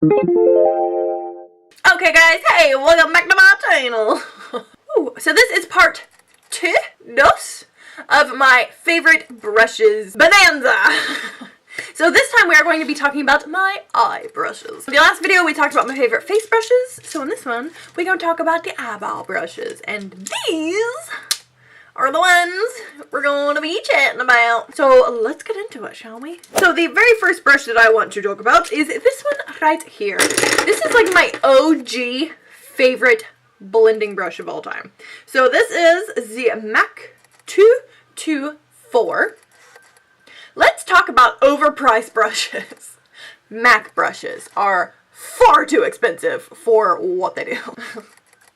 Okay guys, hey, welcome back to my channel. Ooh, so this is part 2 of my favorite brushes bonanza. So this time we are going to be talking about my eye brushes. In the last video we talked about my favorite face brushes, so in this one we're going to talk about the eyeball brushes, and these are the ones we're going to be chatting about. So let's get into it, shall we? So the very first brush that I want to talk about is this one right here. This is like my OG favorite blending brush of all time. So this is the MAC 224. Let's talk about overpriced brushes. MAC brushes are far too expensive for what they do.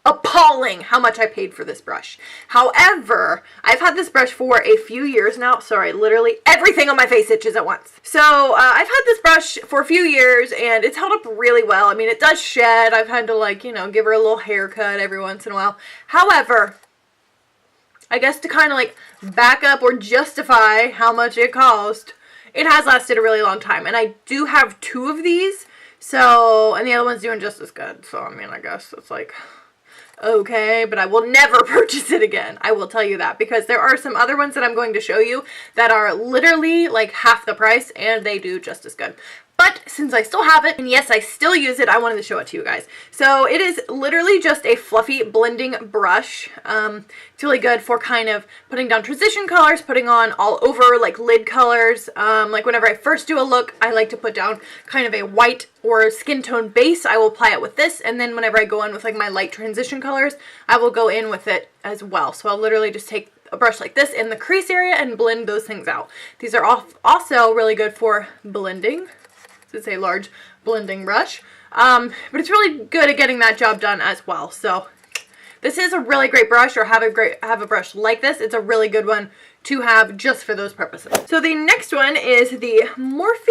Appalling how much I paid for this brush. However, I've had this brush for a few years now. Sorry, literally everything on my face itches at once. So I've had this brush for a few years and it's held up really well. I mean, it does shed. I've had to, like, you know, give her a little haircut every once in a while. However, I guess to kind of like back up or justify how much it cost, it has lasted a really long time. And I do have 2 of these. So, and the other one's doing just as good. So, I mean, I guess it's like, okay, but I will never purchase it again. I will tell you that, because there are some other ones that I'm going to show you that are literally like half the price and they do just as good. But since I still have it, and yes, I still use it, I wanted to show it to you guys. So it is literally just a fluffy blending brush. It's really good for kind of putting down transition colors, putting on all over like lid colors. Like whenever I first do a look, I like to put down kind of a white or skin tone base. I will apply it with this, and then whenever I go in with like my light transition colors, I will go in with it as well. So I'll literally just take a brush like this in the crease area and blend those things out. These are also really good for blending. It's a large blending brush, but it's really good at getting that job done as well. So this is a really great brush, or have a brush like this. It's a really good one to have just for those purposes. So the next one is the Morphe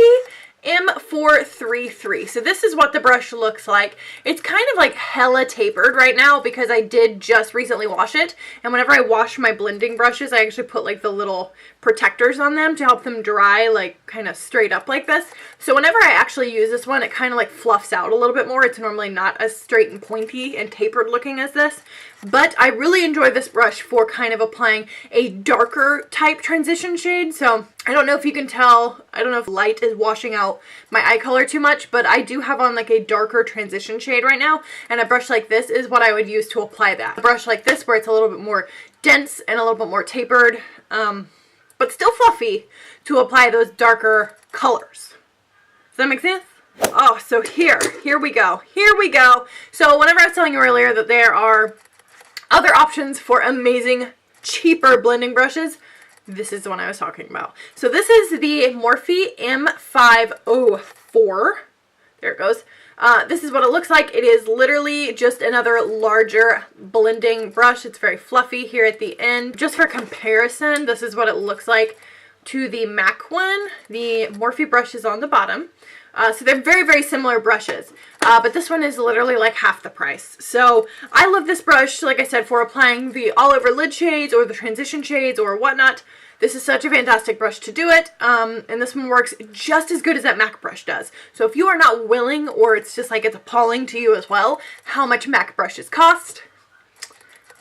M433. So this is what the brush looks like. It's kind of like hella tapered right now because I did just recently wash it, and whenever I wash my blending brushes, I actually put like the little protectors on them to help them dry like kind of straight up like this. So whenever I actually use this one, it kind of like fluffs out a little bit more. It's normally not as straight and pointy and tapered looking as this, but I really enjoy this brush for kind of applying a darker type transition shade. So I don't know if you can tell, I don't know if light is washing out my eye color too much, but I do have on like a darker transition shade right now, and a brush like this is what I would use to apply that. A brush like this where it's a little bit more dense and a little bit more tapered, but still fluffy, to apply those darker colors. Does that make sense? Oh, so here we go. Here we go. So whenever I was telling you earlier that there are other options for amazing, cheaper blending brushes, this is the one I was talking about. So this is the Morphe M504. There it goes. This is what it looks like. It is literally just another larger blending brush. It's very fluffy here at the end. Just for comparison, this is what it looks like to the MAC one. The Morphe brush is on the bottom. So they're very, very similar brushes, but this one is literally like half the price. So I love this brush, like I said, for applying the all over lid shades or the transition shades or whatnot. This is such a fantastic brush to do it, and this one works just as good as that MAC brush does. So if you are not willing, or it's just like it's appalling to you as well, how much MAC brushes cost,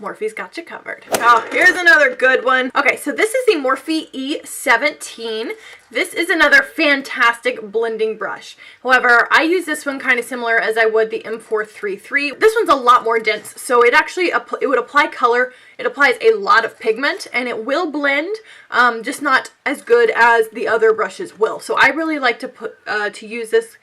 Morphe's got you covered. Oh, here's another good one. Okay, so this is the Morphe E17. This is another fantastic blending brush. However, I use this one kind of similar as I would the M433. This one's a lot more dense, so it actually it would apply color. It applies a lot of pigment, and it will blend, just not as good as the other brushes will. So I really like to use this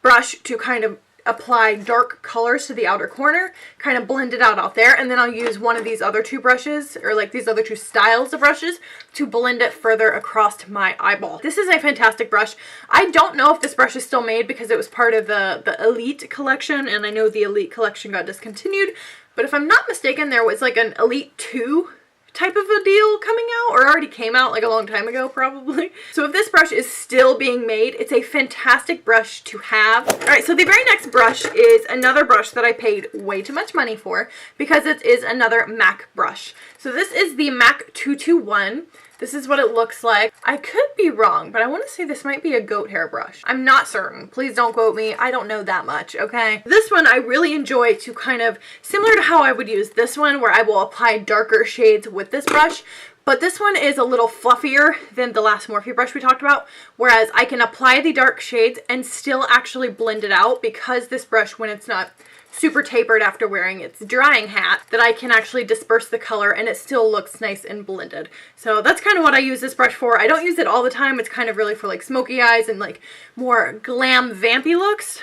brush to kind of apply dark colors to the outer corner, kind of blend it out there, and then I'll use one of these other 2 brushes, or like these other 2 styles of brushes, to blend it further across my eyeball. This is a fantastic brush. I don't know if this brush is still made because it was part of the Elite collection, and I know the Elite collection got discontinued, but if I'm not mistaken, there was like an Elite 2 type of a deal coming out, or already came out like a long time ago probably. So if this brush is still being made, it's a fantastic brush to have. Alright, so the very next brush is another brush that I paid way too much money for because it is another MAC brush. So this is the MAC 221. This is what it looks like. I could be wrong, but I want to say this might be a goat hair brush. I'm not certain. Please don't quote me. I don't know that much, okay? This one I really enjoy to kind of, similar to how I would use this one, where I will apply darker shades with this brush, but this one is a little fluffier than the last Morphe brush we talked about, whereas I can apply the dark shades and still actually blend it out, because this brush, when it's not super tapered after wearing its drying hat, that I can actually disperse the color and it still looks nice and blended. So that's kind of what I use this brush for. I don't use it all the time. It's kind of really for like smoky eyes and like more glam vampy looks,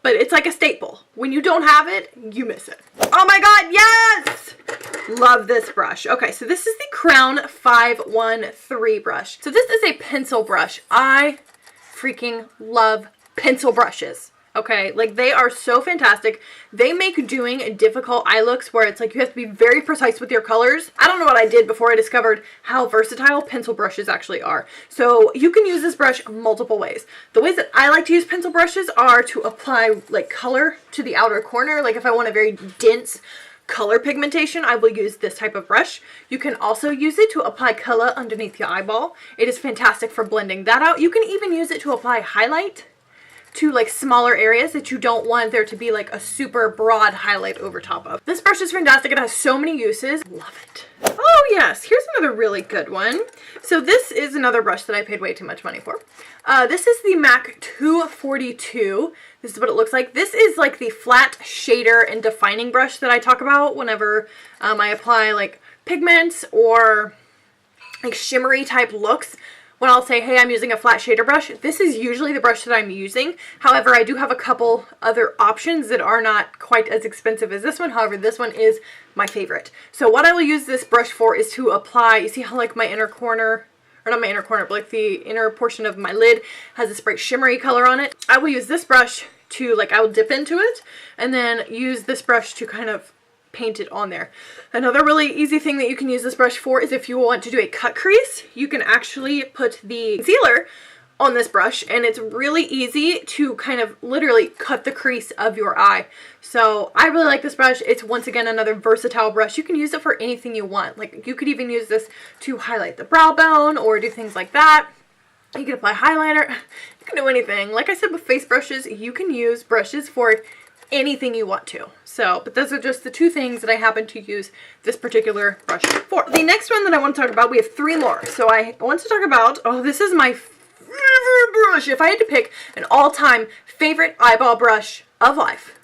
but it's like a staple. When you don't have it, you miss it. Oh my god, yes! Love this brush. Okay, so this is the Crown 513 brush. So this is a pencil brush. I freaking love pencil brushes. Okay, like they are so fantastic. They make doing difficult eye looks where it's like you have to be very precise with your colors. I don't know what I did before I discovered how versatile pencil brushes actually are. So you can use this brush multiple ways. The ways that I like to use pencil brushes are to apply like color to the outer corner. Like if I want a very dense color pigmentation, I will use this type of brush. You can also use it to apply color underneath your eyeball. It is fantastic for blending that out. You can even use it to apply highlight to like smaller areas that you don't want there to be like a super broad highlight over top of. This brush is fantastic. It has so many uses. Love it. Oh yes, here's another really good one. So this is another brush that I paid way too much money for. This is the MAC 242. This is what it looks like. This is like the flat shader and defining brush that I talk about whenever I apply like pigments or like shimmery type looks. When I'll say, hey, I'm using a flat shader brush, this is usually the brush that I'm using. However, I do have a couple other options that are not quite as expensive as this one. However, this one is my favorite. So what I will use this brush for is to apply, you see how like my inner corner, or not my inner corner, but like the inner portion of my lid has this bright shimmery color on it. I will use this brush to like, I will dip into it and then use this brush to kind of paint it on there. Another really easy thing that you can use this brush for is if you want to do a cut crease, you can actually put the concealer on this brush and it's really easy to kind of literally cut the crease of your eye. So I really like this brush. It's once again another versatile brush. You can use it for anything you want. Like you could even use this to highlight the brow bone or do things like that. You can apply highlighter. You can do anything. Like I said with face brushes, you can use brushes for anything you want to. So, but those are just the two things that I happen to use this particular brush for. The next one that I want to talk about, we have three more. So I want to talk about, oh, this is my favorite brush. If I had to pick an all-time favorite eyeball brush of life,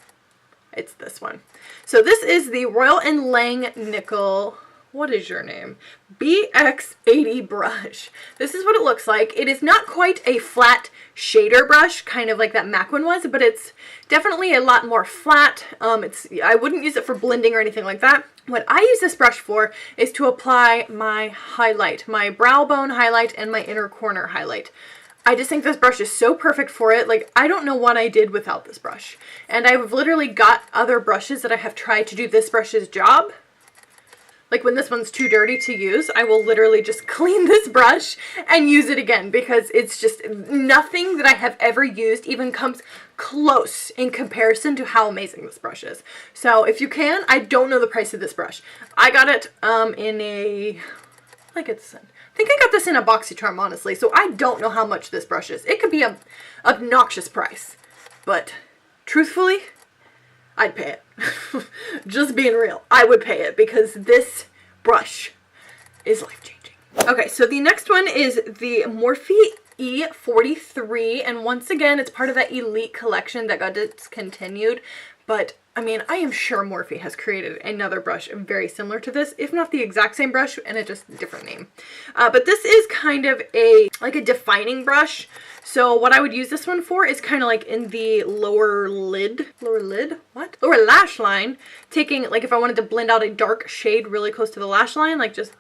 it's this one. So this is the Royal & Langnickel, what is your name? BX80 brush. This is what it looks like. It is not quite a flat shader brush, kind of like that MAC one was, but it's definitely a lot more flat. I wouldn't use it for blending or anything like that. What I use this brush for is to apply my highlight, my brow bone highlight and my inner corner highlight. I just think this brush is so perfect for it. Like, I don't know what I did without this brush. And I've literally got other brushes that I have tried to do this brush's job. Like when this one's too dirty to use, I will literally just clean this brush and use it again because it's just nothing that I have ever used even comes close in comparison to how amazing this brush is. So if you can, I don't know the price of this brush. I got it in a, I think I got this in a BoxyCharm, honestly, so I don't know how much this brush is. It could be an obnoxious price, but truthfully, I'd pay it. Just being real. I would pay it because this brush is life-changing. Okay, so the next one is the Morphe E43, and once again, it's part of that Elite collection that got discontinued, but I mean, I am sure Morphe has created another brush very similar to this, if not the exact same brush, and a just different name. But this is kind of like a defining brush. So what I would use this one for is kind of like in the lower lash line, taking, like if I wanted to blend out a dark shade really close to the lash line, like just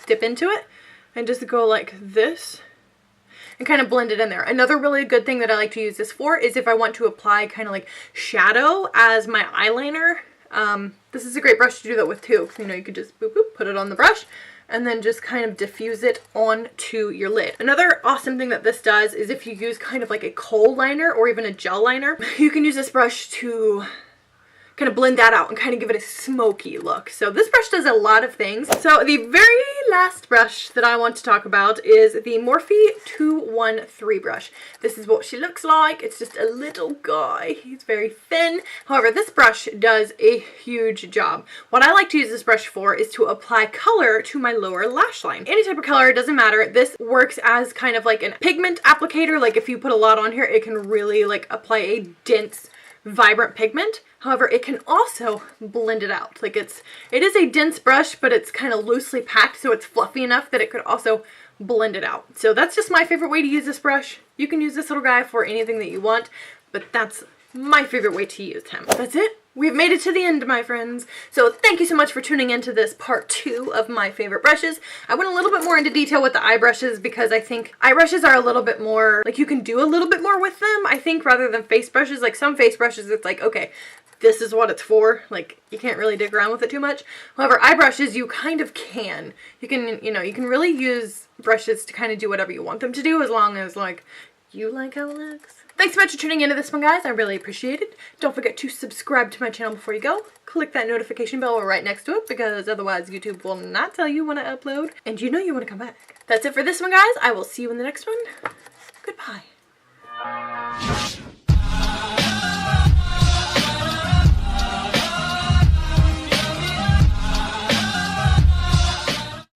dip into it and just go like this and kind of blend it in there. Another really good thing that I like to use this for is if I want to apply kind of like shadow as my eyeliner. This is a great brush to do that with too. You know, you could just boop, boop, put it on the brush and then just kind of diffuse it onto your lid. Another awesome thing that this does is if you use kind of like a kohl liner or even a gel liner, you can use this brush to kind of blend that out and kind of give it a smoky look. So this brush does a lot of things. So the very last brush that I want to talk about is the Morphe E43 brush. This is what she looks like. It's just a little guy. He's very thin. However, this brush does a huge job. What I like to use this brush for is to apply color to my lower lash line. Any type of color, it doesn't matter. This works as kind of like a pigment applicator. Like if you put a lot on here, it can really like apply a dense, vibrant pigment. However, it can also blend it out. Like it is a dense brush, but it's kind of loosely packed, so it's fluffy enough that it could also blend it out. So that's just my favorite way to use this brush. You can use this little guy for anything that you want, but that's my favorite way to use him. That's it. We've made it to the end, my friends. So thank you so much for tuning into this part 2 of my favorite brushes. I went a little bit more into detail with the eye brushes because I think eye brushes are a little bit more, like you can do a little bit more with them, I think, rather than face brushes. Like some face brushes, it's like, okay, this is what it's for. Like you can't really dig around with it too much. However, eye brushes, you kind of can. You can, you can really use brushes to kind of do whatever you want them to do as long as like you like how it looks. Thanks so much for tuning into this one, guys. I really appreciate it. Don't forget to subscribe to my channel before you go. Click that notification bell right next to it because otherwise YouTube will not tell you when I upload. And you know you want to come back. That's it for this one, guys. I will see you in the next one.